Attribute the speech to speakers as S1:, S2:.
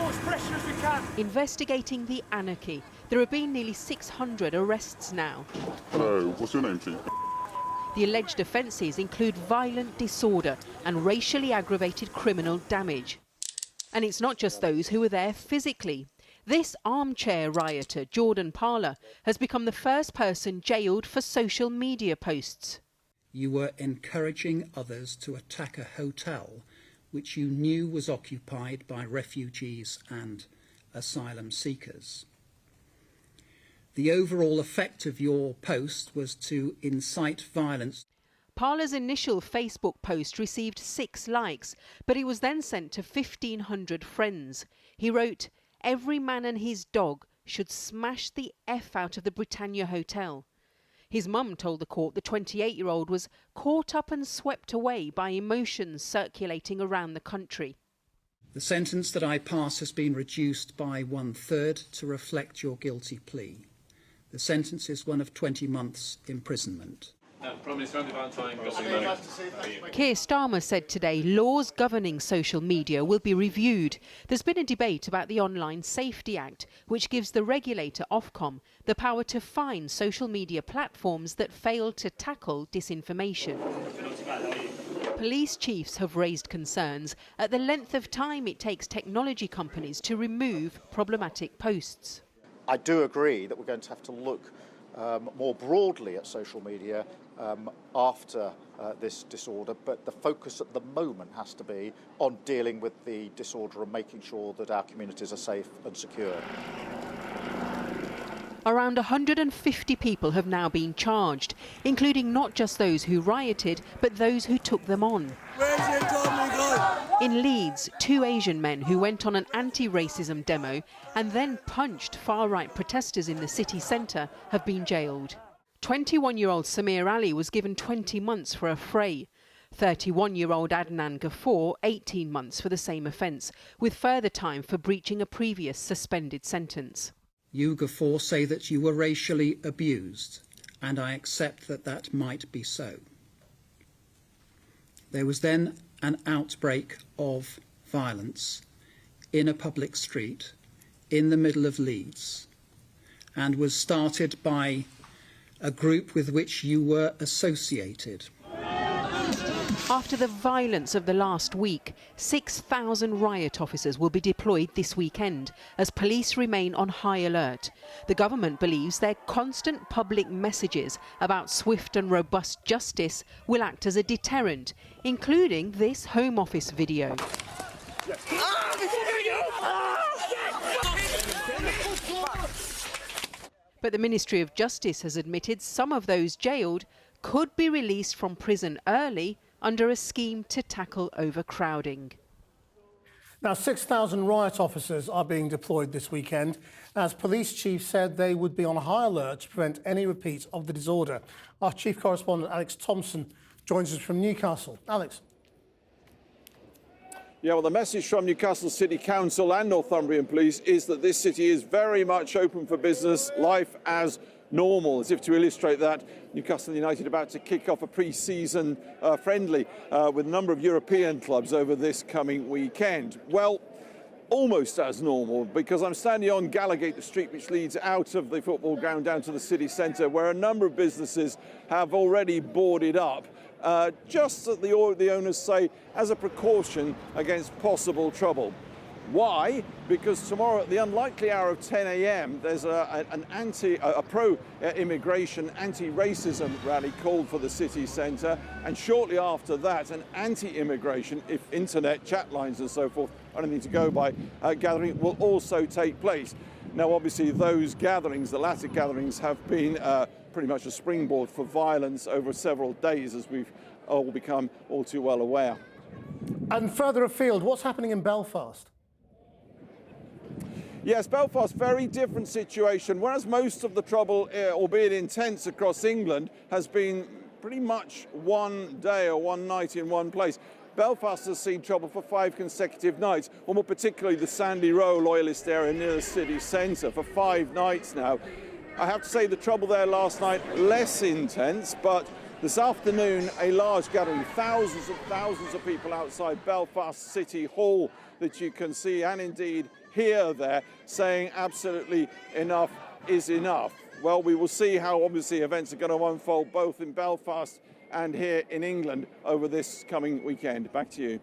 S1: much pressure as we can.
S2: Investigating the anarchy. There have been nearly 600 arrests now.
S3: Hello, what's your name, Chief?
S2: The alleged offences include violent disorder and racially aggravated criminal damage. And it's not just those who were there physically. This armchair rioter, Jordan Parler, has become the first person jailed for social media posts.
S4: You were encouraging others to attack a hotel which you knew was occupied by refugees and asylum seekers. The overall effect of your post was to incite violence.
S2: Parler's initial Facebook post received 6 likes, but it was then sent to 1,500 friends. He wrote, "Every man and his dog should smash the F out of the Britannia Hotel." His mum told the court the 28-year-old was caught up and swept away by emotions circulating around the country.
S4: The sentence that I pass has been reduced by 1/3 to reflect your guilty plea. The sentence is one of 20 months imprisonment.
S2: Keir Starmer said today laws governing social media will be reviewed. There's been a debate about the Online Safety Act, which gives the regulator Ofcom the power to fine social media platforms that fail to tackle disinformation. Police chiefs have raised concerns at the length of time it takes technology companies to remove problematic posts.
S5: I do agree that we're going to have to look more broadly at social media after this disorder, but the focus at the moment has to be on dealing with the disorder and making sure that our communities are safe and secure.
S2: Around 150 people have now been charged, including not just those who rioted, but those who took them on. In Leeds, 2 Asian men who went on an anti-racism demo and then punched far-right protesters in the city centre have been jailed. 21-year-old Samir Ali was given 20 months for a fray. 31-year-old Adnan Ghafoor 18 months for the same offence, with further time for breaching a previous suspended sentence.
S4: You, Ghafoor, say that you were racially abused, and I accept that that might be so. There was then an outbreak of violence in a public street in the middle of Leeds, and was started by a group with which you were associated.
S2: After the violence of the last week, 6,000 riot officers will be deployed this weekend as police remain on high alert. The government believes their constant public messages about swift and robust justice will act as a deterrent, including this Home Office video. But the Ministry of Justice has admitted some of those jailed could be released from prison early under a scheme to tackle overcrowding.
S6: Now, 6,000 riot officers are being deployed this weekend, as police chiefs said they would be on high alert to prevent any repeat of the disorder. Our chief correspondent, Alex Thompson, joins us from Newcastle. Alex.
S7: Yeah, well, the message from Newcastle City Council and Northumbrian Police is that this city is very much open for business, life as normal. As if to illustrate that, Newcastle United about to kick off a pre-season friendly with a number of European clubs over this coming weekend. Well, almost as normal, because I'm standing on Gallowgate, the street which leads out of the football ground down to the city centre, where a number of businesses have already boarded up. Just as the owners say, as a precaution against possible trouble. Why? Because tomorrow at the unlikely hour of 10 a.m. there's a pro-immigration, anti-racism rally called for the city centre, and shortly after that an anti-immigration, if internet chat lines and so forth are anything to go by, gathering will also take place. Now obviously those gatherings, the latter gatherings, have been pretty much a springboard for violence over several days, as we've all become all too well aware.
S6: And further afield, what's happening in Belfast?
S7: Yes, Belfast, very different situation. Whereas most of the trouble, albeit intense across England, has been pretty much one day or one night in one place. Belfast has seen trouble for 5 consecutive nights, or more particularly the Sandy Row Loyalist area near the city centre for 5 nights now. I have to say the trouble there last night, less intense, but this afternoon a large gathering, thousands and thousands of people outside Belfast City Hall that you can see and indeed hear there saying absolutely enough is enough. Well, we will see how obviously events are going to unfold both in Belfast and here in England over this coming weekend. Back to you.